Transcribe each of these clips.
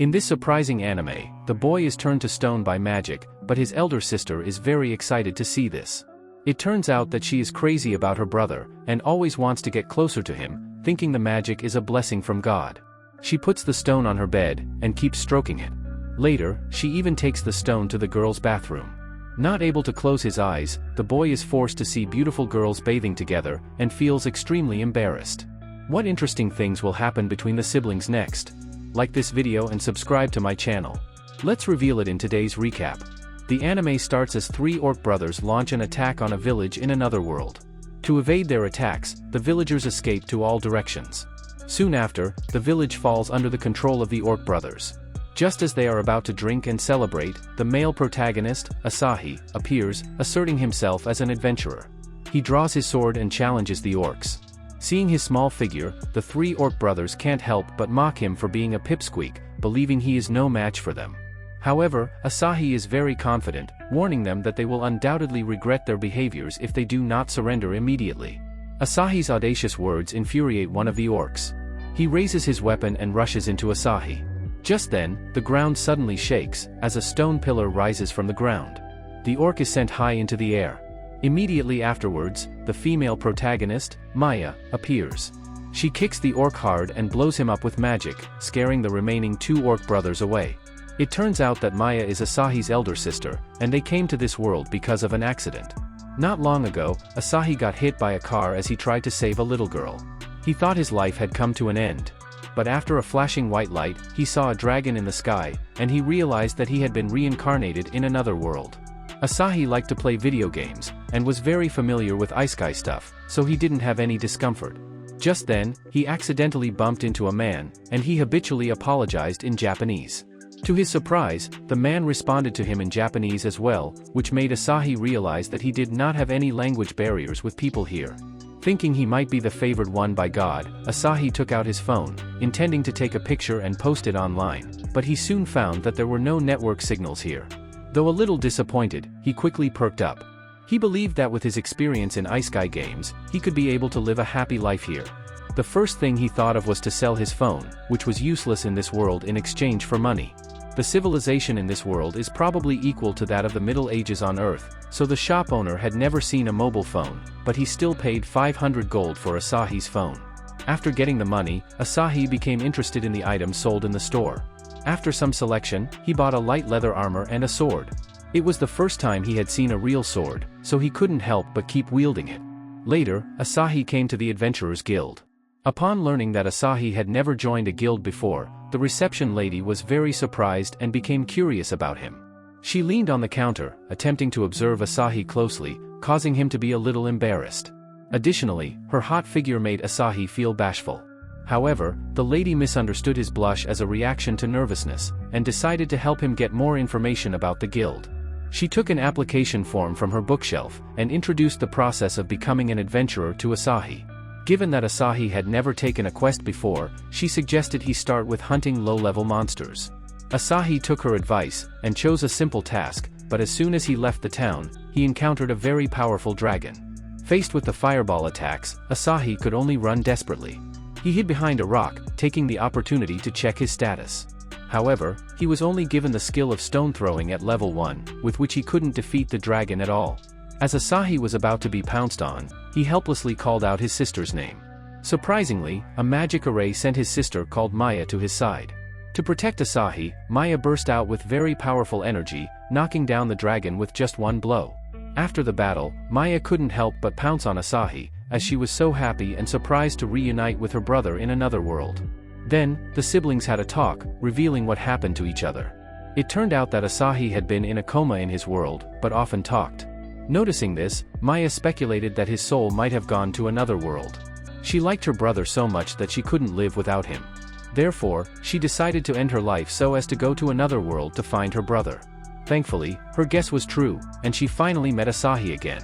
In this surprising anime, the boy is turned to stone by magic, but his elder sister is very excited to see this. It turns out that she is crazy about her brother, and always wants to get closer to him, thinking the magic is a blessing from God. She puts the stone on her bed, and keeps stroking it. Later, she even takes the stone to the girl's bathroom. Not able to close his eyes, the boy is forced to see beautiful girls bathing together, and feels extremely embarrassed. What interesting things will happen between the siblings next? Like this video and subscribe to my channel. Let's reveal it in today's recap. The anime starts as three orc brothers launch an attack on a village in another world. To evade their attacks, the villagers escape to all directions. Soon after, the village falls under the control of the orc brothers. Just as they are about to drink and celebrate, the male protagonist, Asahi, appears, asserting himself as an adventurer. He draws his sword and challenges the orcs. Seeing his small figure, the three orc brothers can't help but mock him for being a pipsqueak, believing he is no match for them. However, Asahi is very confident, warning them that they will undoubtedly regret their behaviors if they do not surrender immediately. Asahi's audacious words infuriate one of the orcs. He raises his weapon and rushes into Asahi. Just then, the ground suddenly shakes, as a stone pillar rises from the ground. The orc is sent high into the air. Immediately afterwards, the female protagonist, Maya, appears. She kicks the orc hard and blows him up with magic, scaring the remaining two orc brothers away. It turns out that Maya is Asahi's elder sister, and they came to this world because of an accident. Not long ago, Asahi got hit by a car as he tried to save a little girl. He thought his life had come to an end. But after a flashing white light, he saw a dragon in the sky, and he realized that he had been reincarnated in another world. Asahi liked to play video games, and was very familiar with isekai stuff, so he didn't have any discomfort. Just then, he accidentally bumped into a man, and he habitually apologized in Japanese. To his surprise, the man responded to him in Japanese as well, which made Asahi realize that he did not have any language barriers with people here. Thinking he might be the favored one by God, Asahi took out his phone, intending to take a picture and post it online, but he soon found that there were no network signals here. Though a little disappointed, he quickly perked up. He believed that with his experience in isekai games, he could be able to live a happy life here. The first thing he thought of was to sell his phone, which was useless in this world, in exchange for money. The civilization in this world is probably equal to that of the Middle Ages on Earth, so the shop owner had never seen a mobile phone, but he still paid 500 gold for Asahi's phone. After getting the money, Asahi became interested in the items sold in the store. After some selection, he bought a light leather armor and a sword. It was the first time he had seen a real sword, so he couldn't help but keep wielding it. Later, Asahi came to the Adventurers Guild. Upon learning that Asahi had never joined a guild before, the reception lady was very surprised and became curious about him. She leaned on the counter, attempting to observe Asahi closely, causing him to be a little embarrassed. Additionally, her hot figure made Asahi feel bashful. However, the lady misunderstood his blush as a reaction to nervousness, and decided to help him get more information about the guild. She took an application form from her bookshelf, and introduced the process of becoming an adventurer to Asahi. Given that Asahi had never taken a quest before, she suggested he start with hunting low-level monsters. Asahi took her advice, and chose a simple task, but as soon as he left the town, he encountered a very powerful dragon. Faced with the fireball attacks, Asahi could only run desperately. He hid behind a rock, taking the opportunity to check his status. However, he was only given the skill of stone throwing at level 1, with which he couldn't defeat the dragon at all. As Asahi was about to be pounced on, he helplessly called out his sister's name. Surprisingly, a magic array sent his sister called Maya to his side. To protect Asahi, Maya burst out with very powerful energy, knocking down the dragon with just one blow. After the battle, Maya couldn't help but pounce on Asahi, as she was so happy and surprised to reunite with her brother in another world. Then, the siblings had a talk, revealing what happened to each other. It turned out that Asahi had been in a coma in his world, but often talked. Noticing this, Maya speculated that his soul might have gone to another world. She liked her brother so much that she couldn't live without him. Therefore, she decided to end her life so as to go to another world to find her brother. Thankfully, her guess was true, and she finally met Asahi again.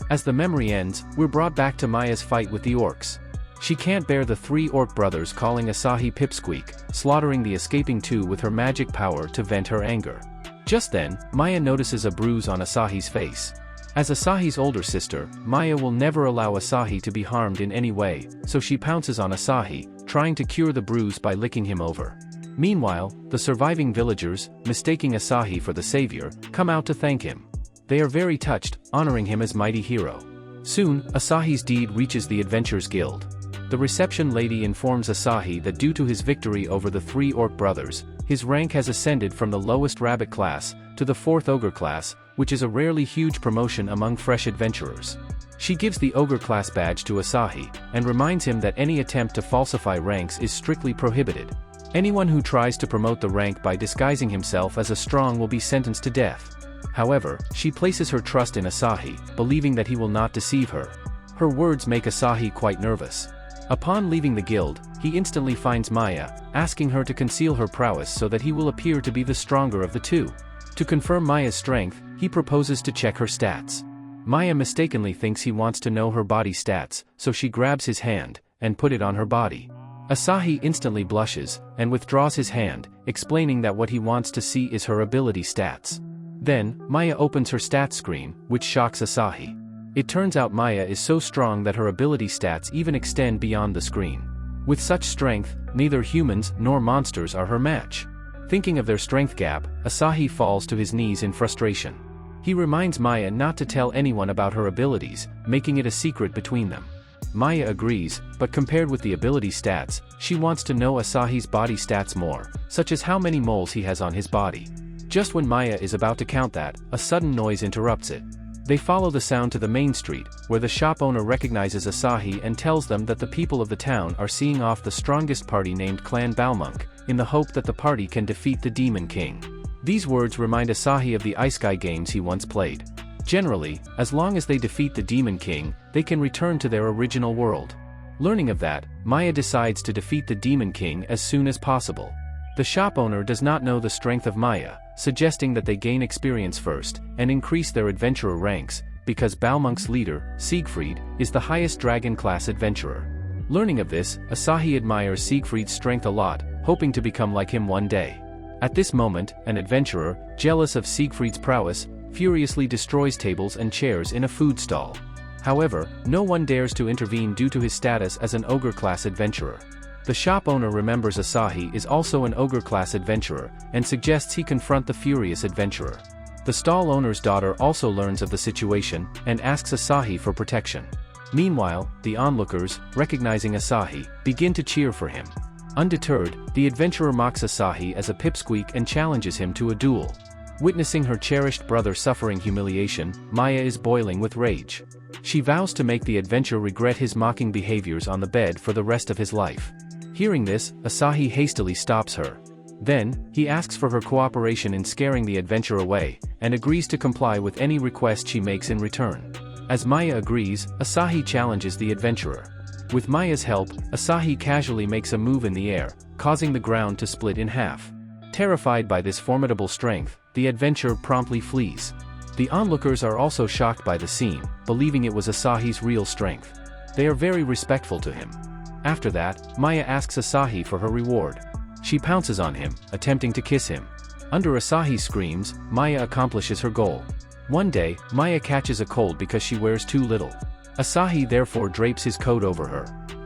As the memory ends, we're brought back to Maya's fight with the orcs. She can't bear the three orc brothers calling Asahi pipsqueak, slaughtering the escaping two with her magic power to vent her anger. Just then, Maya notices a bruise on Asahi's face. As Asahi's older sister, Maya will never allow Asahi to be harmed in any way, so she pounces on Asahi, trying to cure the bruise by licking him over. Meanwhile, the surviving villagers, mistaking Asahi for the savior, come out to thank him. They are very touched, honoring him as mighty hero. Soon, Asahi's deed reaches the Adventurers Guild. The reception lady informs Asahi that due to his victory over the 3 orc brothers, his rank has ascended from the lowest rabbit class to the 4th ogre class, which is a rarely huge promotion among fresh adventurers. She gives the ogre class badge to Asahi, and reminds him that any attempt to falsify ranks is strictly prohibited. Anyone who tries to promote the rank by disguising himself as a strong will be sentenced to death. However, she places her trust in Asahi, believing that he will not deceive her. Her words make Asahi quite nervous. Upon leaving the guild, he instantly finds Maya, asking her to conceal her prowess so that he will appear to be the stronger of the two. To confirm Maya's strength, he proposes to check her stats. Maya mistakenly thinks he wants to know her body stats, so she grabs his hand and put it on her body. Asahi instantly blushes and withdraws his hand, explaining that what he wants to see is her ability stats. Then, Maya opens her stats screen, which shocks Asahi. It turns out Maya is so strong that her ability stats even extend beyond the screen. With such strength, neither humans nor monsters are her match. Thinking of their strength gap, Asahi falls to his knees in frustration. He reminds Maya not to tell anyone about her abilities, making it a secret between them. Maya agrees, but compared with the ability stats, she wants to know Asahi's body stats more, such as how many moles he has on his body. Just when Maya is about to count that, a sudden noise interrupts it. They follow the sound to the main street, where the shop owner recognizes Asahi and tells them that the people of the town are seeing off the strongest party named Clan Balmonk, in the hope that the party can defeat the Demon King. These words remind Asahi of the isekai games he once played. Generally, as long as they defeat the Demon King, they can return to their original world. Learning of that, Maya decides to defeat the Demon King as soon as possible. The shop owner does not know the strength of Maya, suggesting that they gain experience first and increase their adventurer ranks, because Balmonk's leader, Siegfried, is the highest dragon class adventurer. Learning of this, Asahi admires Siegfried's strength a lot, hoping to become like him one day. At this moment, an adventurer, jealous of Siegfried's prowess, furiously destroys tables and chairs in a food stall. However, no one dares to intervene due to his status as an ogre-class adventurer. The shop owner remembers Asahi is also an ogre-class adventurer, and suggests he confront the furious adventurer. The stall owner's daughter also learns of the situation, and asks Asahi for protection. Meanwhile, the onlookers, recognizing Asahi, begin to cheer for him. Undeterred, the adventurer mocks Asahi as a pipsqueak and challenges him to a duel. Witnessing her cherished brother suffering humiliation, Maya is boiling with rage. She vows to make the adventurer regret his mocking behaviors on the bed for the rest of his life. Hearing this, Asahi hastily stops her. Then, he asks for her cooperation in scaring the adventurer away, and agrees to comply with any request she makes in return. As Maya agrees, Asahi challenges the adventurer. With Maya's help, Asahi casually makes a move in the air, causing the ground to split in half. Terrified by this formidable strength, the adventurer promptly flees. The onlookers are also shocked by the scene, believing it was Asahi's real strength. They are very respectful to him. After that, Maya asks Asahi for her reward. She pounces on him, attempting to kiss him. Under Asahi's screams, Maya accomplishes her goal. One day, Maya catches a cold because she wears too little. Asahi therefore drapes his coat over her.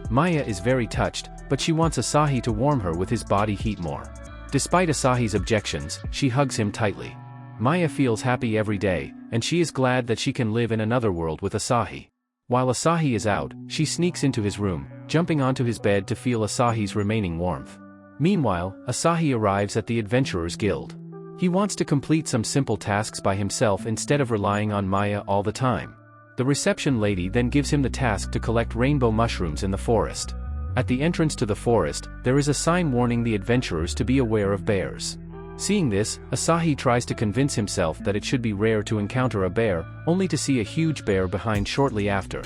Maya is very touched, but she wants Asahi to warm her with his body heat more. Despite Asahi's objections, she hugs him tightly. Maya feels happy every day, and she is glad that she can live in another world with Asahi. While Asahi is out, she sneaks into his room, jumping onto his bed to feel Asahi's remaining warmth. Meanwhile, Asahi arrives at the Adventurers Guild. He wants to complete some simple tasks by himself instead of relying on Maya all the time. The reception lady then gives him the task to collect rainbow mushrooms in the forest. At the entrance to the forest, there is a sign warning the adventurers to be aware of bears. Seeing this, Asahi tries to convince himself that it should be rare to encounter a bear, only to see a huge bear behind shortly after.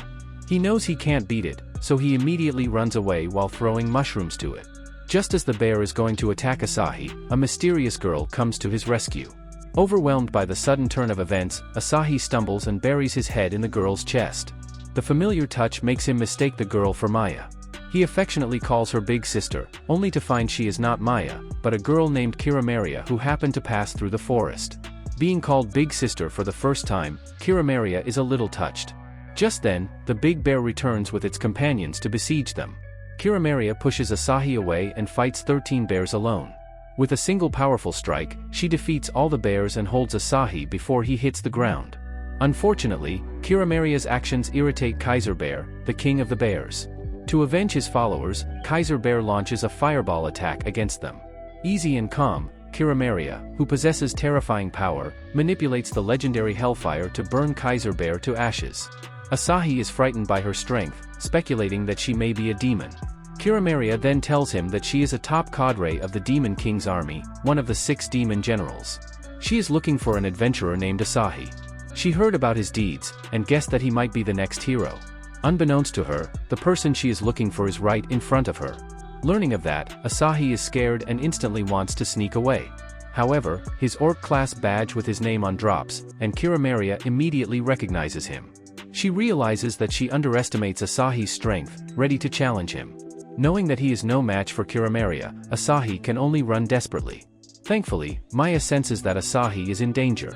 He knows he can't beat it, so he immediately runs away while throwing mushrooms to it. Just as the bear is going to attack Asahi, a mysterious girl comes to his rescue. Overwhelmed by the sudden turn of events, Asahi stumbles and buries his head in the girl's chest. The familiar touch makes him mistake the girl for Maya. He affectionately calls her big sister, only to find she is not Maya, but a girl named Kiramaria who happened to pass through the forest. Being called big sister for the first time, Kiramaria is a little touched. Just then, the big bear returns with its companions to besiege them. Kiramaria pushes Asahi away and fights 13 bears alone. With a single powerful strike, she defeats all the bears and holds Asahi before he hits the ground. Unfortunately, Kiramaria's actions irritate Kaiser Bear, the king of the bears. To avenge his followers, Kaiser Bear launches a fireball attack against them. Easy and calm, Kiramaria, who possesses terrifying power, manipulates the legendary Hellfire to burn Kaiser Bear to ashes. Asahi is frightened by her strength, speculating that she may be a demon. Kiramaria then tells him that she is a top cadre of the Demon King's army, one of the 6 demon generals. She is looking for an adventurer named Asahi. She heard about his deeds, and guessed that he might be the next hero. Unbeknownst to her, the person she is looking for is right in front of her. Learning of that, Asahi is scared and instantly wants to sneak away. However, his Orc-class badge with his name on drops, and Kiramaria immediately recognizes him. She realizes that she underestimates Asahi's strength, ready to challenge him. Knowing that he is no match for Kiramaria, Asahi can only run desperately. Thankfully, Maya senses that Asahi is in danger.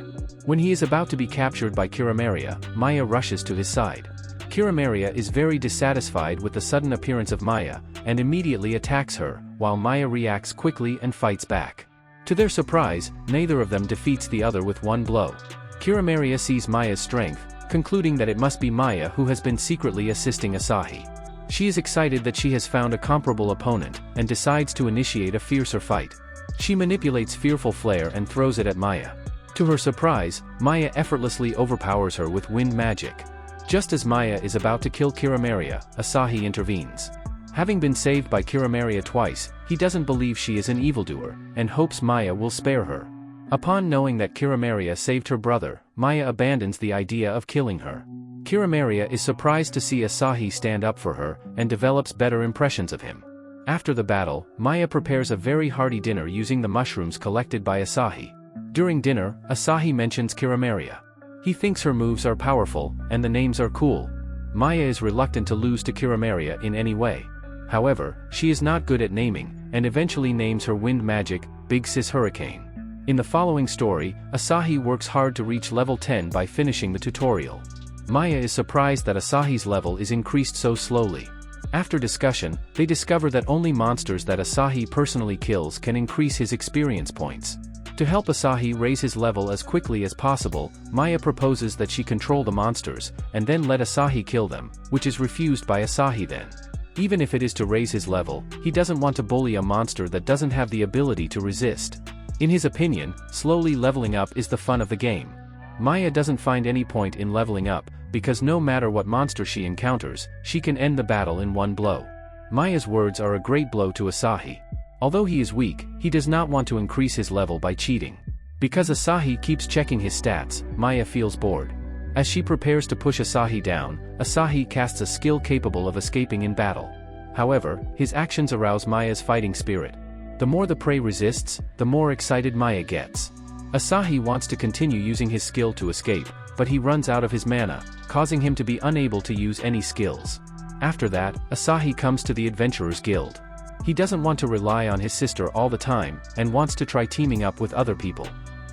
When he is about to be captured by Kiramaria, Maya rushes to his side. Kiramaria is very dissatisfied with the sudden appearance of Maya, and immediately attacks her, while Maya reacts quickly and fights back. To their surprise, neither of them defeats the other with one blow. Kiramaria sees Maya's strength, concluding that it must be Maya who has been secretly assisting Asahi. She is excited that she has found a comparable opponent, and decides to initiate a fiercer fight. She manipulates Fearful Flare and throws it at Maya. To her surprise, Maya effortlessly overpowers her with wind magic. Just as Maya is about to kill Kiramaria, Asahi intervenes. Having been saved by Kiramaria twice, he doesn't believe she is an evildoer, and hopes Maya will spare her. Upon knowing that Kiramaria saved her brother, Maya abandons the idea of killing her. Kiramaria is surprised to see Asahi stand up for her, and develops better impressions of him. After the battle, Maya prepares a very hearty dinner using the mushrooms collected by Asahi. During dinner, Asahi mentions Kiramaria. He thinks her moves are powerful, and the names are cool. Maya is reluctant to lose to Kiramaria in any way. However, she is not good at naming, and eventually names her wind magic, Big Sis Hurricane. In the following story, Asahi works hard to reach level 10 by finishing the tutorial. Maya is surprised that Asahi's level is increased so slowly. After discussion, they discover that only monsters that Asahi personally kills can increase his experience points. To help Asahi raise his level as quickly as possible, Maya proposes that she control the monsters, and then let Asahi kill them, which is refused by Asahi then. Even if it is to raise his level, he doesn't want to bully a monster that doesn't have the ability to resist. In his opinion, slowly leveling up is the fun of the game. Maya doesn't find any point in leveling up, because no matter what monster she encounters, she can end the battle in one blow. Maya's words are a great blow to Asahi. Although he is weak, he does not want to increase his level by cheating. Because Asahi keeps checking his stats, Maya feels bored. As she prepares to push Asahi down, Asahi casts a skill capable of escaping in battle. However, his actions arouse Maya's fighting spirit. The more the prey resists, the more excited Maya gets. Asahi wants to continue using his skill to escape, but he runs out of his mana, causing him to be unable to use any skills. After that, Asahi comes to the Adventurers Guild. He doesn't want to rely on his sister all the time, and wants to try teaming up with other people.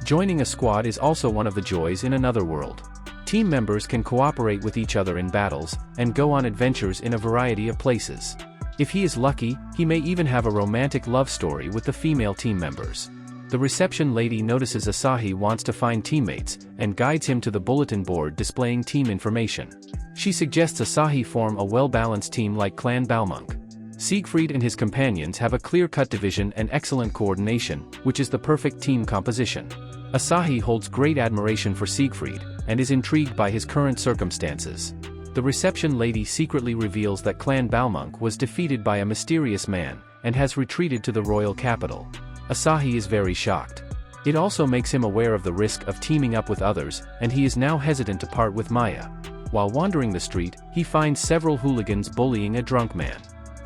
Joining a squad is also one of the joys in another world. Team members can cooperate with each other in battles, and go on adventures in a variety of places. If he is lucky, he may even have a romantic love story with the female team members. The reception lady notices Asahi wants to find teammates, and guides him to the bulletin board displaying team information. She suggests Asahi form a well-balanced team like Clan Balmonk. Siegfried and his companions have a clear-cut division and excellent coordination, which is the perfect team composition. Asahi holds great admiration for Siegfried, and is intrigued by his current circumstances. The reception lady secretly reveals that Clan Balmonk was defeated by a mysterious man, and has retreated to the royal capital. Asahi is very shocked. It also makes him aware of the risk of teaming up with others, and he is now hesitant to part with Maya. While wandering the street, he finds several hooligans bullying a drunk man.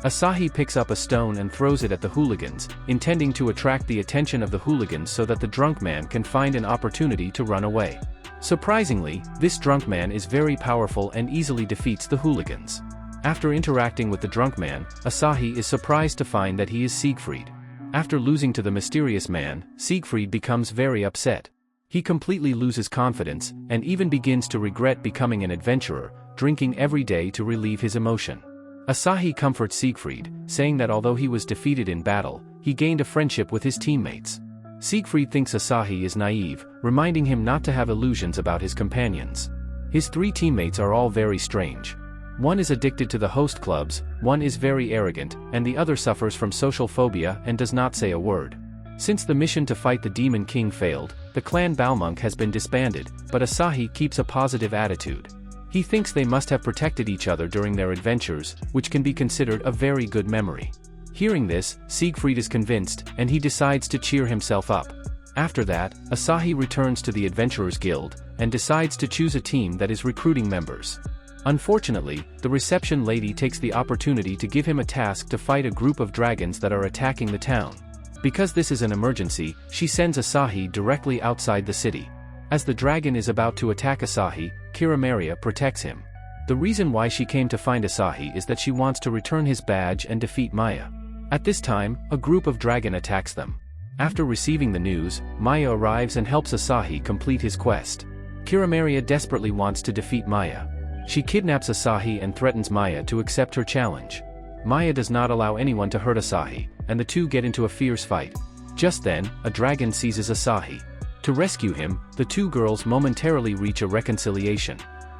Asahi picks up a stone and throws it at the hooligans, intending to attract the attention of the hooligans so that the drunk man can find an opportunity to run away. Surprisingly, this drunk man is very powerful and easily defeats the hooligans. After interacting with the drunk man, Asahi is surprised to find that he is Siegfried. After losing to the mysterious man, Siegfried becomes very upset. He completely loses confidence, and even begins to regret becoming an adventurer, drinking every day to relieve his emotion. Asahi comforts Siegfried, saying that although he was defeated in battle, he gained a friendship with his teammates. Siegfried thinks Asahi is naive, reminding him not to have illusions about his companions. His 3 teammates are all very strange. One is addicted to the host clubs, one is very arrogant, and the other suffers from social phobia and does not say a word. Since the mission to fight the Demon King failed, the clan Balmonk has been disbanded, but Asahi keeps a positive attitude. He thinks they must have protected each other during their adventures, which can be considered a very good memory. Hearing this, Siegfried is convinced, and he decides to cheer himself up. After that, Asahi returns to the Adventurers Guild, and decides to choose a team that is recruiting members. Unfortunately, the reception lady takes the opportunity to give him a task to fight a group of dragons that are attacking the town. Because this is an emergency, she sends Asahi directly outside the city. As the dragon is about to attack Asahi, Kiramaria protects him. The reason why she came to find Asahi is that she wants to return his badge and defeat Maya. At this time, a group of dragon attacks them. After receiving the news, Maya arrives and helps Asahi complete his quest. Kiramaria desperately wants to defeat Maya. She kidnaps Asahi and threatens Maya to accept her challenge. Maya does not allow anyone to hurt Asahi, and the two get into a fierce fight. Just then, a dragon seizes Asahi. To rescue him, the 2 girls momentarily reach a reconciliation.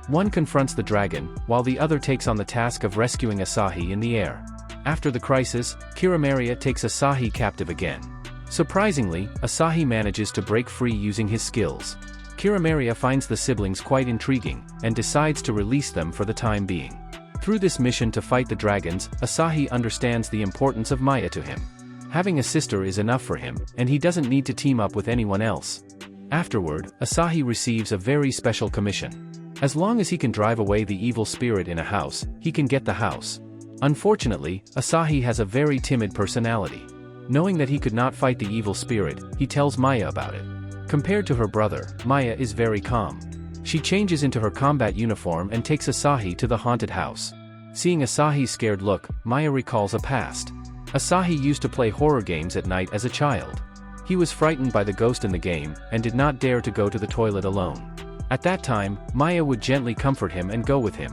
One confronts the dragon, while the other takes on the task of rescuing Asahi in the air. After the crisis, Kiramaria takes Asahi captive again. Surprisingly, Asahi manages to break free using his skills. Kiramaria finds the siblings quite intriguing, and decides to release them for the time being. Through this mission to fight the dragons, Asahi understands the importance of Maya to him. Having a sister is enough for him, and he doesn't need to team up with anyone else. Afterward, Asahi receives a very special commission. As long as he can drive away the evil spirit in a house, he can get the house. Unfortunately, Asahi has a very timid personality. Knowing that he could not fight the evil spirit, he tells Maya about it. Compared to her brother, Maya is very calm. She changes into her combat uniform and takes Asahi to the haunted house. Seeing Asahi's scared look, Maya recalls a past. Asahi used to play horror games at night as a child. He was frightened by the ghost in the game, and did not dare to go to the toilet alone. At that time, Maya would gently comfort him and go with him.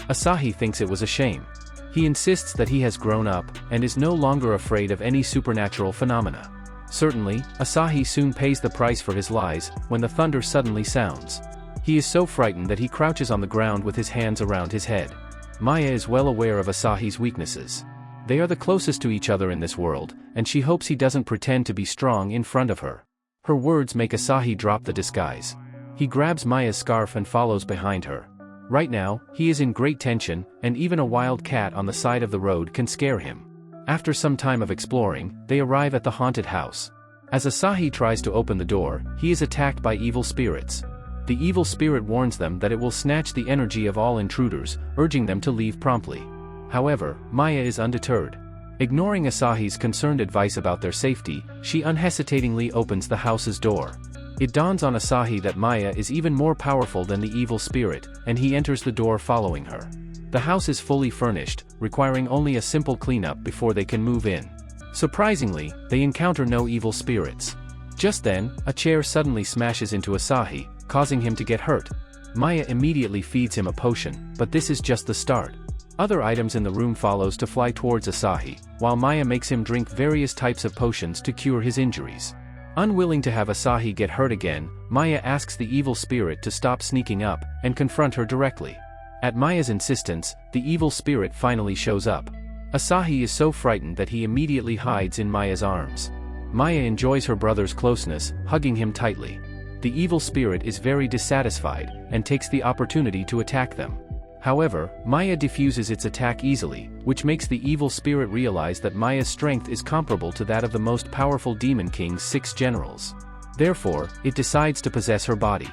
Asahi thinks it was a shame. He insists that he has grown up, and is no longer afraid of any supernatural phenomena. Certainly, Asahi soon pays the price for his lies, when the thunder suddenly sounds. He is so frightened that he crouches on the ground with his hands around his head. Maya is well aware of Asahi's weaknesses. They are the closest to each other in this world, and she hopes he doesn't pretend to be strong in front of her. Her words make Asahi drop the disguise. He grabs Maya's scarf and follows behind her. Right now, he is in great tension, and even a wild cat on the side of the road can scare him. After some time of exploring, they arrive at the haunted house. As Asahi tries to open the door, he is attacked by evil spirits. The evil spirit warns them that it will snatch the energy of all intruders, urging them to leave promptly. However, Maya is undeterred. Ignoring Asahi's concerned advice about their safety, she unhesitatingly opens the house's door. It dawns on Asahi that Maya is even more powerful than the evil spirit, and he enters the door following her. The house is fully furnished, requiring only a simple cleanup before they can move in. Surprisingly, they encounter no evil spirits. Just then, a chair suddenly smashes into Asahi, causing him to get hurt. Maya immediately feeds him a potion, but this is just the start. Other items in the room follows to fly towards Asahi, while Maya makes him drink various types of potions to cure his injuries. Unwilling to have Asahi get hurt again, Maya asks the evil spirit to stop sneaking up, and confront her directly. At Maya's insistence, the evil spirit finally shows up. Asahi is so frightened that he immediately hides in Maya's arms. Maya enjoys her brother's closeness, hugging him tightly. The evil spirit is very dissatisfied, and takes the opportunity to attack them. However, Maya defuses its attack easily, which makes the evil spirit realize that Maya's strength is comparable to that of the most powerful Demon King's 6 generals. Therefore, it decides to possess her body.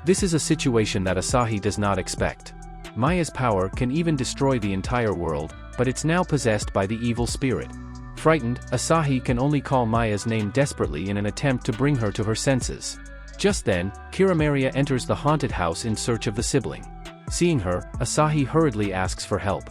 This is a situation that Asahi does not expect. Maya's power can even destroy the entire world, but it's now possessed by the evil spirit. Frightened, Asahi can only call Maya's name desperately in an attempt to bring her to her senses. Just then, Kiramaria enters the haunted house in search of the sibling. Seeing her, Asahi hurriedly asks for help.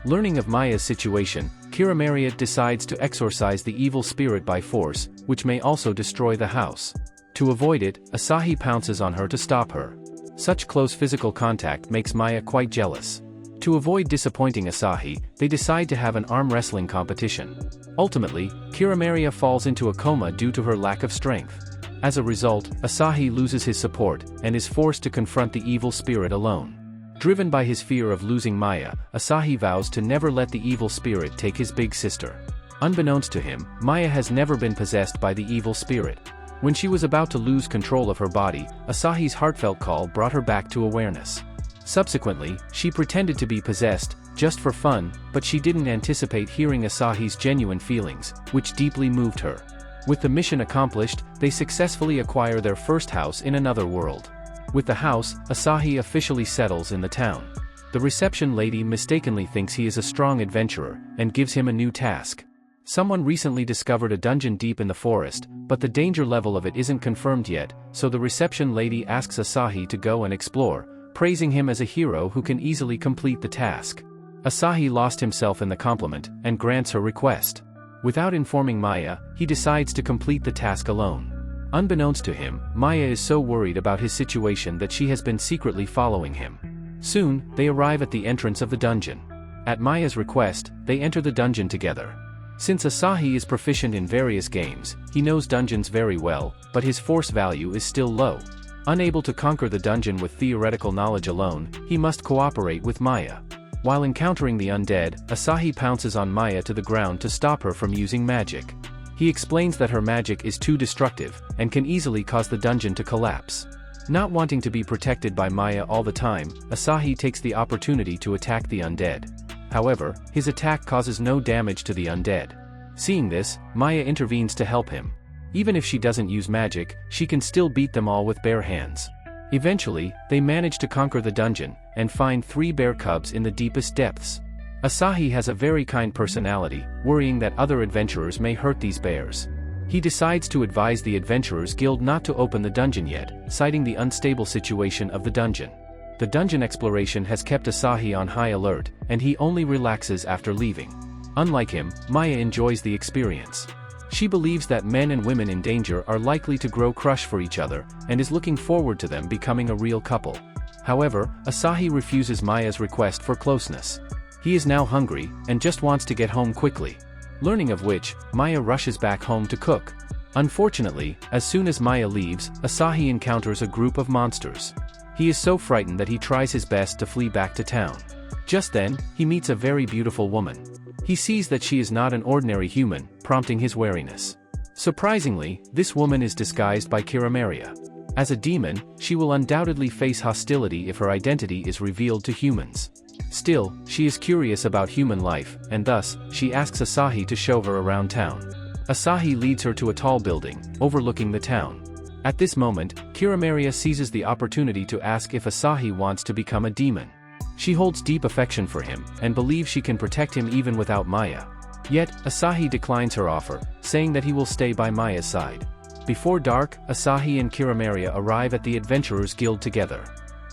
Learning of Maya's situation, Kiramaria decides to exorcise the evil spirit by force, which may also destroy the house. To avoid it, Asahi pounces on her to stop her. Such close physical contact makes Maya quite jealous. To avoid disappointing Asahi, they decide to have an arm wrestling competition. Ultimately, Kiramaria falls into a coma due to her lack of strength. As a result, Asahi loses his support, and is forced to confront the evil spirit alone. Driven by his fear of losing Maya, Asahi vows to never let the evil spirit take his big sister. Unbeknownst to him, Maya has never been possessed by the evil spirit. When she was about to lose control of her body, Asahi's heartfelt call brought her back to awareness. Subsequently, she pretended to be possessed, just for fun, but she didn't anticipate hearing Asahi's genuine feelings, which deeply moved her. With the mission accomplished, they successfully acquire their first house in another world. With the house, Asahi officially settles in the town. The reception lady mistakenly thinks he is a strong adventurer, and gives him a new task. Someone recently discovered a dungeon deep in the forest, but the danger level of it isn't confirmed yet, so the reception lady asks Asahi to go and explore, praising him as a hero who can easily complete the task. Asahi lost himself in the compliment, and grants her request. Without informing Maya, he decides to complete the task alone. Unbeknownst to him, Maya is so worried about his situation that she has been secretly following him. Soon, they arrive at the entrance of the dungeon. At Maya's request, they enter the dungeon together. Since Asahi is proficient in various games, he knows dungeons very well, but his force value is still low. Unable to conquer the dungeon with theoretical knowledge alone, he must cooperate with Maya. While encountering the undead, Asahi pounces on Maya to the ground to stop her from using magic. He explains that her magic is too destructive, and can easily cause the dungeon to collapse. Not wanting to be protected by Maya all the time, Asahi takes the opportunity to attack the undead. However, his attack causes no damage to the undead. Seeing this, Maya intervenes to help him. Even if she doesn't use magic, she can still beat them all with bare hands. Eventually, they manage to conquer the dungeon, and find 3 bear cubs in the deepest depths. Asahi has a very kind personality, worrying that other adventurers may hurt these bears. He decides to advise the Adventurers Guild not to open the dungeon yet, citing the unstable situation of the dungeon. The dungeon exploration has kept Asahi on high alert, and he only relaxes after leaving. Unlike him, Maya enjoys the experience. She believes that men and women in danger are likely to grow crush for each other, and is looking forward to them becoming a real couple. However, Asahi refuses Maya's request for closeness. He is now hungry, and just wants to get home quickly. Learning of which, Maya rushes back home to cook. Unfortunately, as soon as Maya leaves, Asahi encounters a group of monsters. He is so frightened that he tries his best to flee back to town. Just then, he meets a very beautiful woman. He sees that she is not an ordinary human, prompting his wariness. Surprisingly, this woman is disguised by Kiramaria. As a demon, she will undoubtedly face hostility if her identity is revealed to humans. Still, she is curious about human life, and thus, she asks Asahi to show her around town. Asahi leads her to a tall building, overlooking the town. At this moment, Kiramaria seizes the opportunity to ask if Asahi wants to become a demon. She holds deep affection for him, and believes she can protect him even without Maya. Yet, Asahi declines her offer, saying that he will stay by Maya's side. Before dark, Asahi and Kiramaria arrive at the Adventurers Guild together.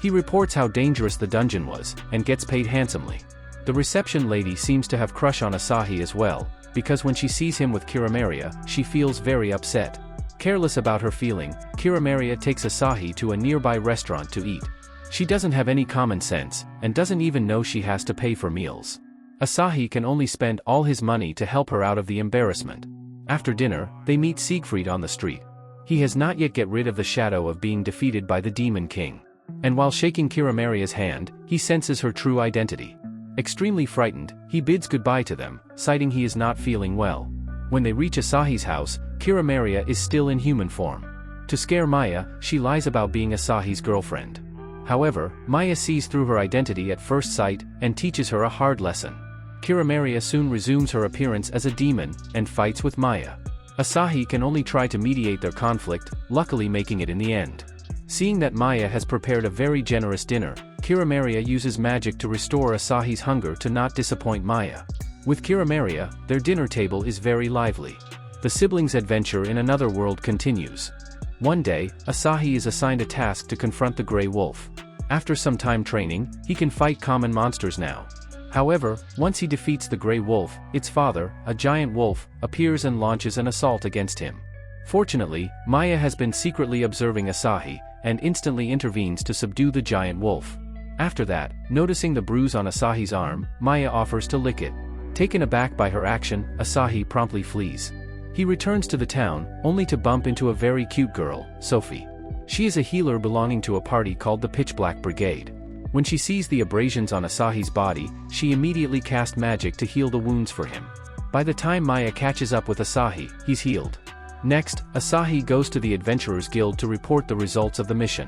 He reports how dangerous the dungeon was, and gets paid handsomely. The reception lady seems to have crush on Asahi as well, because when she sees him with Kiramaria, she feels very upset. Careless about her feeling, Kiramaria takes Asahi to a nearby restaurant to eat. She doesn't have any common sense, and doesn't even know she has to pay for meals. Asahi can only spend all his money to help her out of the embarrassment. After dinner, they meet Siegfried on the street. He has not yet get rid of the shadow of being defeated by the Demon King. And while shaking Kiramaria's hand, he senses her true identity. Extremely frightened, he bids goodbye to them, citing he is not feeling well. When they reach Asahi's house, Kiramaria is still in human form. To scare Maya, she lies about being Asahi's girlfriend. However, Maya sees through her identity at first sight, and teaches her a hard lesson. Kiramaria soon resumes her appearance as a demon, and fights with Maya. Asahi can only try to mediate their conflict, luckily making it in the end. Seeing that Maya has prepared a very generous dinner, Kiramaria uses magic to restore Asahi's hunger to not disappoint Maya. With Kiramaria, their dinner table is very lively. The siblings' adventure in another world continues. One day, Asahi is assigned a task to confront the Grey Wolf. After some time training, he can fight common monsters now. However, once he defeats the Grey Wolf, its father, a giant wolf, appears and launches an assault against him. Fortunately, Maya has been secretly observing Asahi, and instantly intervenes to subdue the giant wolf. After that, noticing the bruise on Asahi's arm, Maya offers to lick it. Taken aback by her action, Asahi promptly flees. He returns to the town, only to bump into a very cute girl, Sophie. She is a healer belonging to a party called the Pitch Black Brigade. When she sees the abrasions on Asahi's body, she immediately casts magic to heal the wounds for him. By the time Maya catches up with Asahi, he's healed. Next, Asahi goes to the Adventurers Guild to report the results of the mission.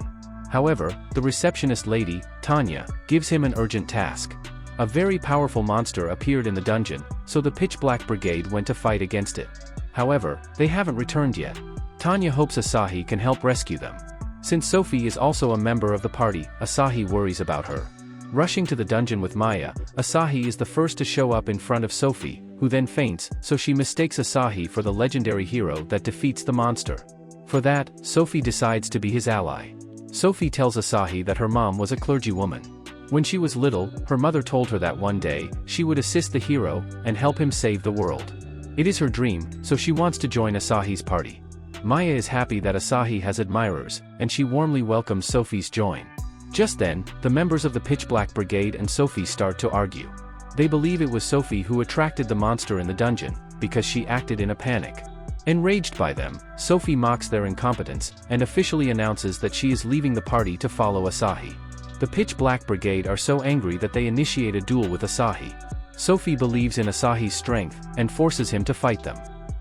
However, the receptionist lady, Tanya, gives him an urgent task. A very powerful monster appeared in the dungeon, so the Pitch Black Brigade went to fight against it. However, they haven't returned yet. Tanya hopes Asahi can help rescue them. Since Sophie is also a member of the party, Asahi worries about her. Rushing to the dungeon with Maya, Asahi is the first to show up in front of Sophie, who then faints, so she mistakes Asahi for the legendary hero that defeats the monster. For that, Sophie decides to be his ally. Sophie tells Asahi that her mom was a clergywoman. When she was little, her mother told her that one day, she would assist the hero and help him save the world. It is her dream, so she wants to join Asahi's party. Maya is happy that Asahi has admirers, and she warmly welcomes Sophie's join. Just then, the members of the Pitch Black Brigade and Sophie start to argue. They believe it was Sophie who attracted the monster in the dungeon, because she acted in a panic. Enraged by them, Sophie mocks their incompetence, and officially announces that she is leaving the party to follow Asahi. The Pitch Black Brigade are so angry that they initiate a duel with Asahi. Sophie believes in Asahi's strength, and forces him to fight them.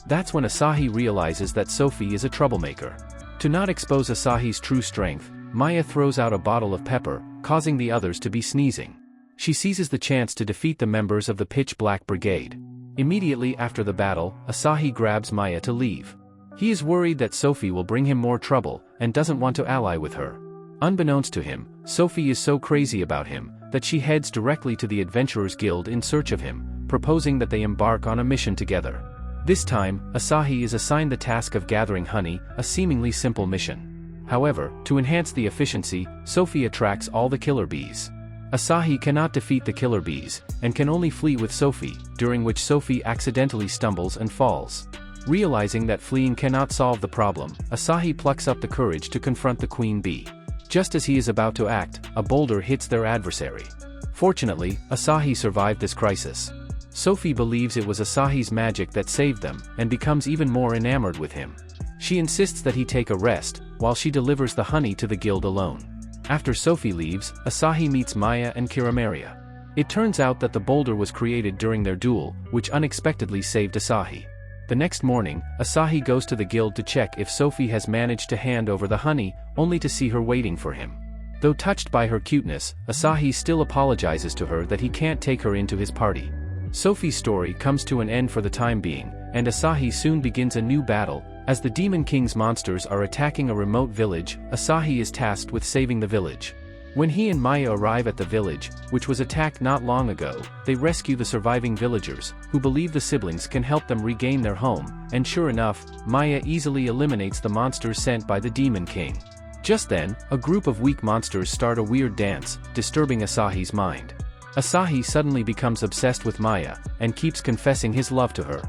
That's when Asahi realizes that Sophie is a troublemaker. To not expose Asahi's true strength, Maya throws out a bottle of pepper, causing the others to be sneezing. She seizes the chance to defeat the members of the Pitch Black Brigade. Immediately after the battle, Asahi grabs Maya to leave. He is worried that Sophie will bring him more trouble, and doesn't want to ally with her. Unbeknownst to him, Sophie is so crazy about him, that she heads directly to the Adventurers Guild in search of him, proposing that they embark on a mission together. This time, Asahi is assigned the task of gathering honey, a seemingly simple mission. However, to enhance the efficiency, Sophie attracts all the killer bees. Asahi cannot defeat the killer bees, and can only flee with Sophie, during which Sophie accidentally stumbles and falls. Realizing that fleeing cannot solve the problem, Asahi plucks up the courage to confront the queen bee. Just as he is about to act, a boulder hits their adversary. Fortunately, Asahi survived this crisis. Sophie believes it was Asahi's magic that saved them, and becomes even more enamored with him. She insists that he take a rest, while she delivers the honey to the guild alone. After Sophie leaves, Asahi meets Maya and Kiramaria. It turns out that the boulder was created during their duel, which unexpectedly saved Asahi. The next morning, Asahi goes to the guild to check if Sophie has managed to hand over the honey, only to see her waiting for him. Though touched by her cuteness, Asahi still apologizes to her that he can't take her into his party. Sophie's story comes to an end for the time being, and Asahi soon begins a new battle. As the Demon King's monsters are attacking a remote village, Asahi is tasked with saving the village. When he and Maya arrive at the village, which was attacked not long ago, they rescue the surviving villagers, who believe the siblings can help them regain their home, and sure enough, Maya easily eliminates the monsters sent by the Demon King. Just then, a group of weak monsters start a weird dance, disturbing Asahi's mind. Asahi suddenly becomes obsessed with Maya, and keeps confessing his love to her.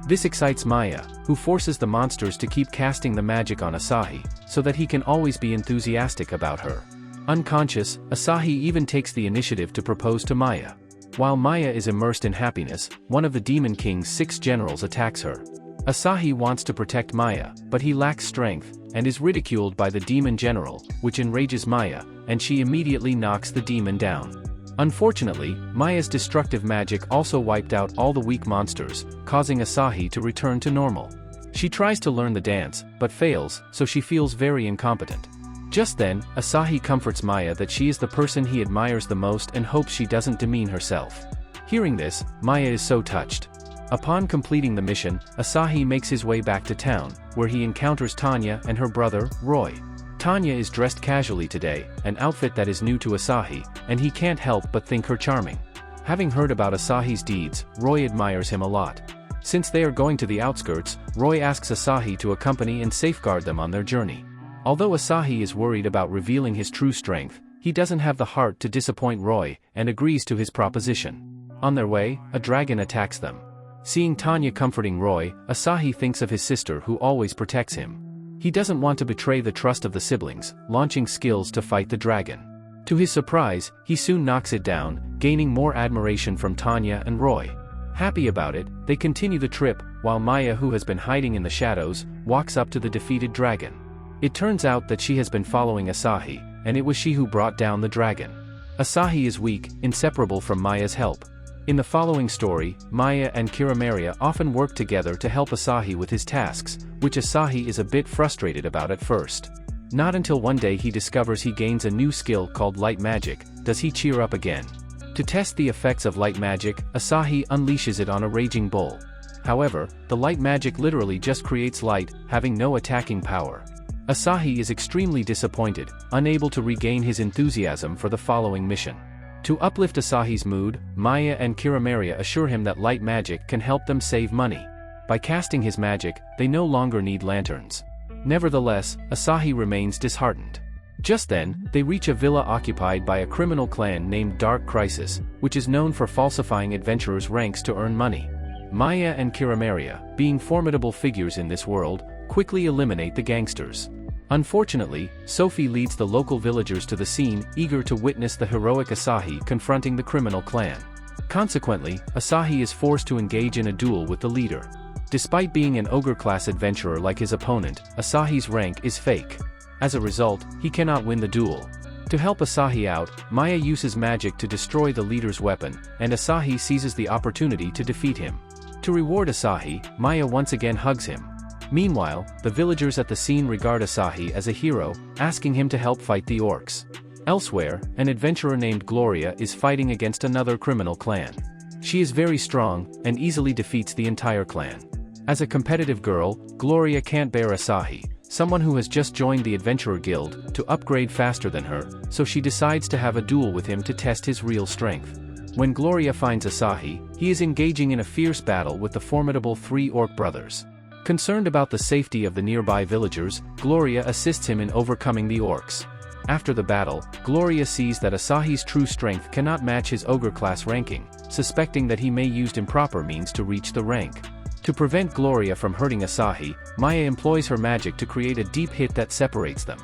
This excites Maya, who forces the monsters to keep casting the magic on Asahi, so that he can always be enthusiastic about her. Unconscious, Asahi even takes the initiative to propose to Maya. While Maya is immersed in happiness, one of the Demon King's 6 generals attacks her. Asahi wants to protect Maya, but he lacks strength, and is ridiculed by the demon general, which enrages Maya, and she immediately knocks the demon down. Unfortunately, Maya's destructive magic also wiped out all the weak monsters, causing Asahi to return to normal. She tries to learn the dance, but fails, so she feels very incompetent. Just then, Asahi comforts Maya that she is the person he admires the most and hopes she doesn't demean herself. Hearing this, Maya is so touched. Upon completing the mission, Asahi makes his way back to town, where he encounters Tanya and her brother, Roy. Tanya is dressed casually today, an outfit that is new to Asahi, and he can't help but think her charming. Having heard about Asahi's deeds, Roy admires him a lot. Since they are going to the outskirts, Roy asks Asahi to accompany and safeguard them on their journey. Although Asahi is worried about revealing his true strength, he doesn't have the heart to disappoint Roy, and agrees to his proposition. On their way, a dragon attacks them. Seeing Tanya comforting Roy, Asahi thinks of his sister who always protects him. He doesn't want to betray the trust of the siblings, launching skills to fight the dragon. To his surprise, he soon knocks it down, gaining more admiration from Tanya and Roy. Happy about it, they continue the trip, while Maya, who has been hiding in the shadows, walks up to the defeated dragon. It turns out that she has been following Asahi, and it was she who brought down the dragon. Asahi is weak, inseparable from Maya's help. In the following story, Maya and Kiramaria often work together to help Asahi with his tasks, which Asahi is a bit frustrated about at first. Not until one day he discovers he gains a new skill called light magic, does he cheer up again. To test the effects of light magic, Asahi unleashes it on a raging bull. However, the light magic literally just creates light, having no attacking power. Asahi is extremely disappointed, unable to regain his enthusiasm for the following mission. To uplift Asahi's mood, Maya and Kiramaria assure him that light magic can help them save money. By casting his magic, they no longer need lanterns. Nevertheless, Asahi remains disheartened. Just then, they reach a villa occupied by a criminal clan named Dark Crisis, which is known for falsifying adventurers' ranks to earn money. Maya and Kiramaria, being formidable figures in this world, quickly eliminate the gangsters. Unfortunately, Sophie leads the local villagers to the scene, eager to witness the heroic Asahi confronting the criminal clan. Consequently, Asahi is forced to engage in a duel with the leader. Despite being an ogre-class adventurer like his opponent, Asahi's rank is fake. As a result, he cannot win the duel. To help Asahi out, Maya uses magic to destroy the leader's weapon, and Asahi seizes the opportunity to defeat him. To reward Asahi, Maya once again hugs him. Meanwhile, the villagers at the scene regard Asahi as a hero, asking him to help fight the orcs. Elsewhere, an adventurer named Gloria is fighting against another criminal clan. She is very strong, and easily defeats the entire clan. As a competitive girl, Gloria can't bear Asahi, someone who has just joined the Adventurer Guild, to upgrade faster than her, so she decides to have a duel with him to test his real strength. When Gloria finds Asahi, he is engaging in a fierce battle with the formidable three orc brothers. Concerned about the safety of the nearby villagers, Gloria assists him in overcoming the orcs. After the battle, Gloria sees that Asahi's true strength cannot match his ogre class ranking, suspecting that he may used improper means to reach the rank. To prevent Gloria from hurting Asahi, Maya employs her magic to create a deep hit that separates them.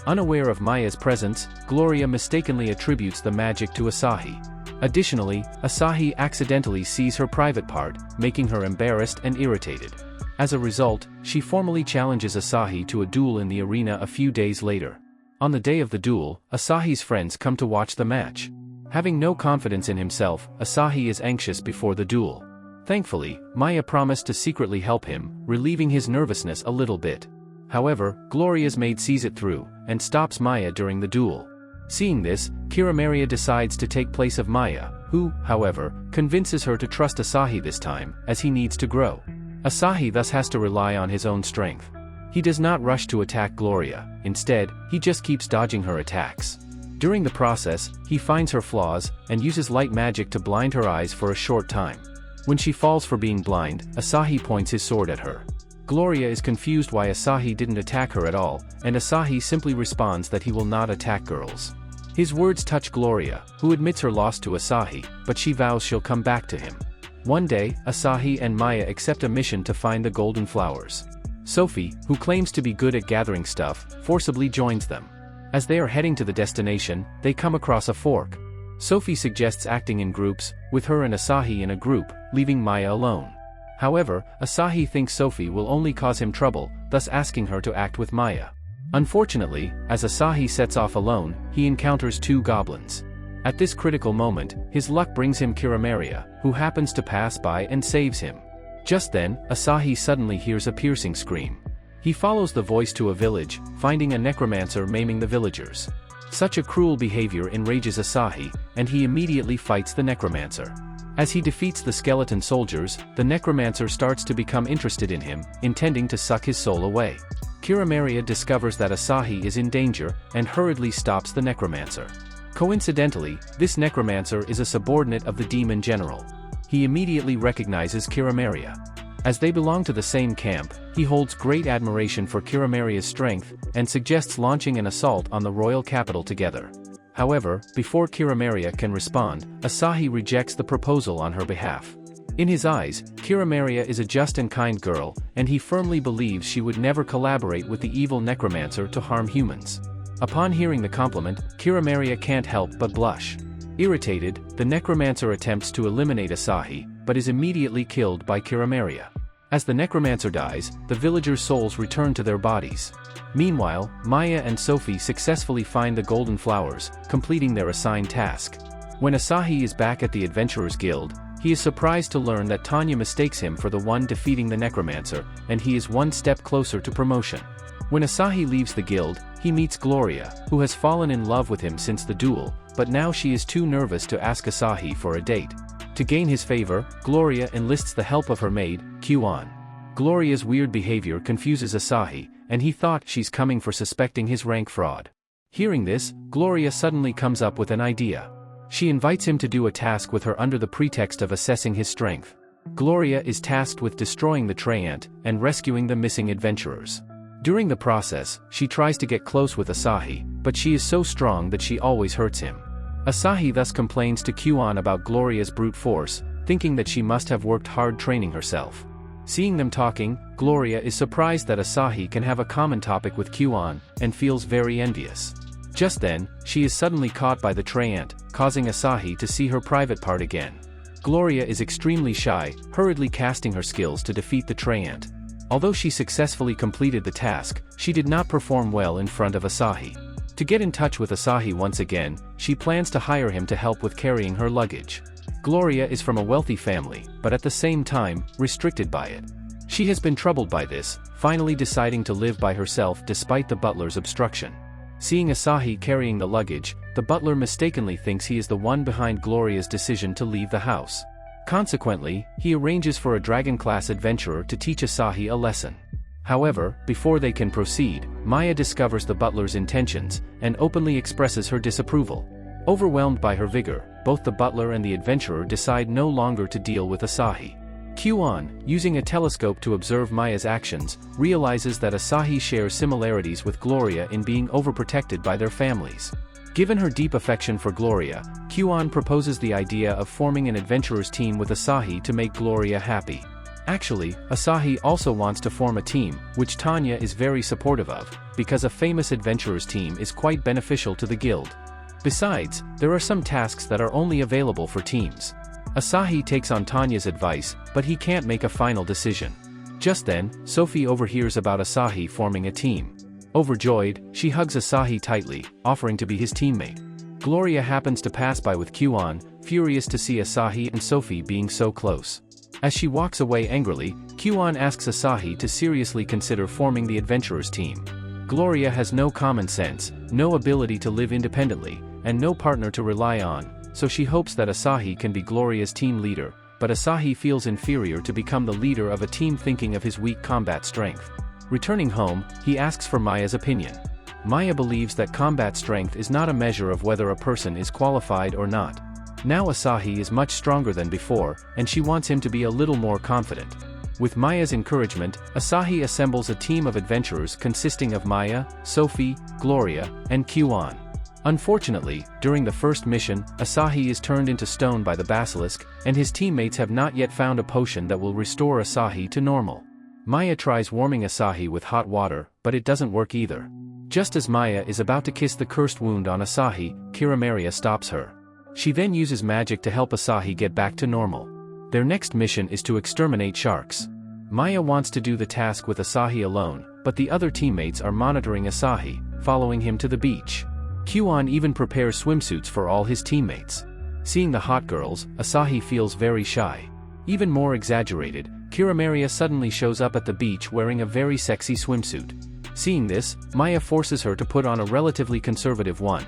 Unaware of Maya's presence, Gloria mistakenly attributes the magic to Asahi. Additionally, Asahi accidentally sees her private part, making her embarrassed and irritated. As a result, she formally challenges Asahi to a duel in the arena a few days later. On the day of the duel, Asahi's friends come to watch the match. Having no confidence in himself, Asahi is anxious before the duel. Thankfully, Maya promised to secretly help him, relieving his nervousness a little bit. However, Gloria's maid sees it through, and stops Maya during the duel. Seeing this, Kiramaria decides to take place of Maya, who, however, convinces her to trust Asahi this time, as he needs to grow. Asahi thus has to rely on his own strength. He does not rush to attack Gloria, instead, he just keeps dodging her attacks. During the process, he finds her flaws, and uses light magic to blind her eyes for a short time. When she falls for being blind, Asahi points his sword at her. Gloria is confused why Asahi didn't attack her at all, and Asahi simply responds that he will not attack girls. His words touch Gloria, who admits her loss to Asahi, but she vows she'll come back to him. One day, Asahi and Maya accept a mission to find the golden flowers. Sophie, who claims to be good at gathering stuff, forcibly joins them. As they are heading to the destination, they come across a fork. Sophie suggests acting in groups, with her and Asahi in a group, leaving Maya alone. However, Asahi thinks Sophie will only cause him trouble, thus asking her to act with Maya. Unfortunately, as Asahi sets off alone, he encounters two goblins. At this critical moment, his luck brings him Kiramaria, who happens to pass by and saves him. Just then, Asahi suddenly hears a piercing scream. He follows the voice to a village, finding a necromancer maiming the villagers. Such a cruel behavior enrages Asahi, and he immediately fights the necromancer. As he defeats the skeleton soldiers, the necromancer starts to become interested in him, intending to suck his soul away. Kiramaria discovers that Asahi is in danger, and hurriedly stops the necromancer. Coincidentally, this necromancer is a subordinate of the demon general. He immediately recognizes Kiramaria. As they belong to the same camp, he holds great admiration for Kiramaria's strength, and suggests launching an assault on the royal capital together. However, before Kiramaria can respond, Asahi rejects the proposal on her behalf. In his eyes, Kiramaria is a just and kind girl, and he firmly believes she would never collaborate with the evil necromancer to harm humans. Upon hearing the compliment, Kiramaria can't help but blush. Irritated, the necromancer attempts to eliminate Asahi, but is immediately killed by Kiramaria. As the necromancer dies, the villagers' souls return to their bodies. Meanwhile, Maya and Sophie successfully find the golden flowers, completing their assigned task. When Asahi is back at the Adventurers Guild, he is surprised to learn that Tanya mistakes him for the one defeating the necromancer, and he is one step closer to promotion. When Asahi leaves the guild, he meets Gloria, who has fallen in love with him since the duel, but now she is too nervous to ask Asahi for a date. To gain his favor, Gloria enlists the help of her maid, Kyuan. Gloria's weird behavior confuses Asahi, and he thought she's coming for suspecting his rank fraud. Hearing this, Gloria suddenly comes up with an idea. She invites him to do a task with her under the pretext of assessing his strength. Gloria is tasked with destroying the Treant and rescuing the missing adventurers. During the process, she tries to get close with Asahi, but she is so strong that she always hurts him. Asahi thus complains to Kyuan about Gloria's brute force, thinking that she must have worked hard training herself. Seeing them talking, Gloria is surprised that Asahi can have a common topic with Kyuan, and feels very envious. Just then, she is suddenly caught by the Treant, causing Asahi to see her private part again. Gloria is extremely shy, hurriedly casting her skills to defeat the Treant. Although she successfully completed the task, she did not perform well in front of Asahi. To get in touch with Asahi once again, she plans to hire him to help with carrying her luggage. Gloria is from a wealthy family, but at the same time, restricted by it. She has been troubled by this, finally deciding to live by herself despite the butler's obstruction. Seeing Asahi carrying the luggage, the butler mistakenly thinks he is the one behind Gloria's decision to leave the house. Consequently, he arranges for a dragon-class adventurer to teach Asahi a lesson. However, before they can proceed, Maya discovers the butler's intentions, and openly expresses her disapproval. Overwhelmed by her vigor, both the butler and the adventurer decide no longer to deal with Asahi. Kyuan, using a telescope to observe Maya's actions, realizes that Asahi shares similarities with Gloria in being overprotected by their families. Given her deep affection for Gloria, Kyuan proposes the idea of forming an adventurers team with Asahi to make Gloria happy. Actually, Asahi also wants to form a team, which Tanya is very supportive of, because a famous adventurers team is quite beneficial to the guild. Besides, there are some tasks that are only available for teams. Asahi takes on Tanya's advice, but he can't make a final decision. Just then, Sophie overhears about Asahi forming a team. Overjoyed, she hugs Asahi tightly, offering to be his teammate. Gloria happens to pass by with Kyuan, furious to see Asahi and Sophie being so close. As she walks away angrily, Kyuan asks Asahi to seriously consider forming the adventurers team. Gloria has no common sense, no ability to live independently, and no partner to rely on, so she hopes that Asahi can be Gloria's team leader, but Asahi feels inferior to become the leader of a team thinking of his weak combat strength. Returning home, he asks for Maya's opinion. Maya believes that combat strength is not a measure of whether a person is qualified or not. Now Asahi is much stronger than before, and she wants him to be a little more confident. With Maya's encouragement, Asahi assembles a team of adventurers consisting of Maya, Sophie, Gloria, and Kyuan. Unfortunately, during the first mission, Asahi is turned into stone by the basilisk, and his teammates have not yet found a potion that will restore Asahi to normal. Maya tries warming Asahi with hot water, but it doesn't work either. Just as Maya is about to kiss the cursed wound on Asahi, Kiramaria stops her. She then uses magic to help Asahi get back to normal. Their next mission is to exterminate sharks. Maya wants to do the task with Asahi alone, but the other teammates are monitoring Asahi, following him to the beach. Kyuan even prepares swimsuits for all his teammates. Seeing the hot girls, Asahi feels very shy. Even more exaggerated, Kiramaria suddenly shows up at the beach wearing a very sexy swimsuit. Seeing this, Maya forces her to put on a relatively conservative one.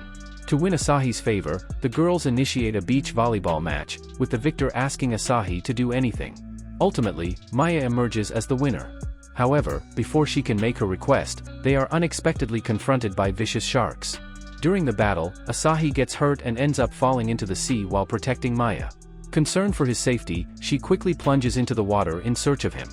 To win Asahi's favor, the girls initiate a beach volleyball match, with the victor asking Asahi to do anything. Ultimately, Maya emerges as the winner. However, before she can make her request, they are unexpectedly confronted by vicious sharks. During the battle, Asahi gets hurt and ends up falling into the sea while protecting Maya. Concerned for his safety, she quickly plunges into the water in search of him.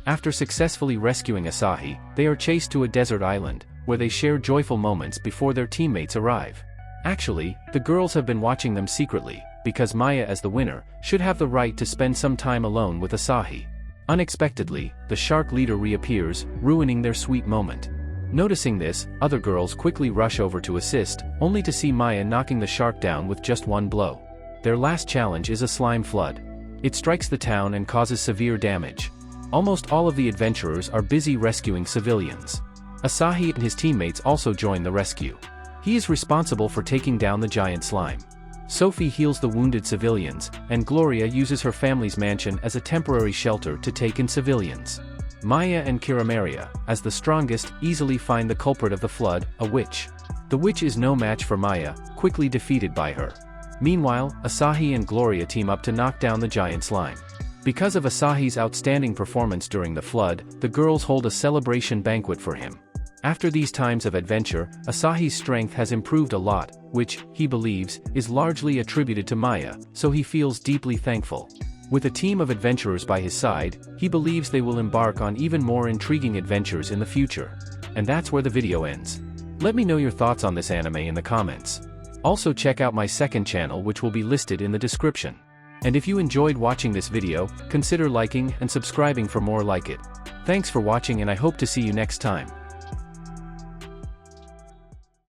After successfully rescuing Asahi, they are chased to a desert island, where they share joyful moments before their teammates arrive. Actually, the girls have been watching them secretly, because Maya as the winner, should have the right to spend some time alone with Asahi. Unexpectedly, the shark leader reappears, ruining their sweet moment. Noticing this, other girls quickly rush over to assist, only to see Maya knocking the shark down with just one blow. Their last challenge is a slime flood. It strikes the town and causes severe damage. Almost all of the adventurers are busy rescuing civilians. Asahi and his teammates also join the rescue. He is responsible for taking down the giant slime. Sophie heals the wounded civilians, and Gloria uses her family's mansion as a temporary shelter to take in civilians. Maya and Kiramaria, as the strongest, easily find the culprit of the flood, a witch. The witch is no match for Maya, quickly defeated by her. Meanwhile, Asahi and Gloria team up to knock down the giant slime. Because of Asahi's outstanding performance during the flood, the girls hold a celebration banquet for him. After these times of adventure, Asahi's strength has improved a lot, which, he believes, is largely attributed to Maya, so he feels deeply thankful. With a team of adventurers by his side, he believes they will embark on even more intriguing adventures in the future. And that's where the video ends. Let me know your thoughts on this anime in the comments. Also check out my second channel, which will be listed in the description. And if you enjoyed watching this video, consider liking and subscribing for more like it. Thanks for watching, and I hope to see you next time.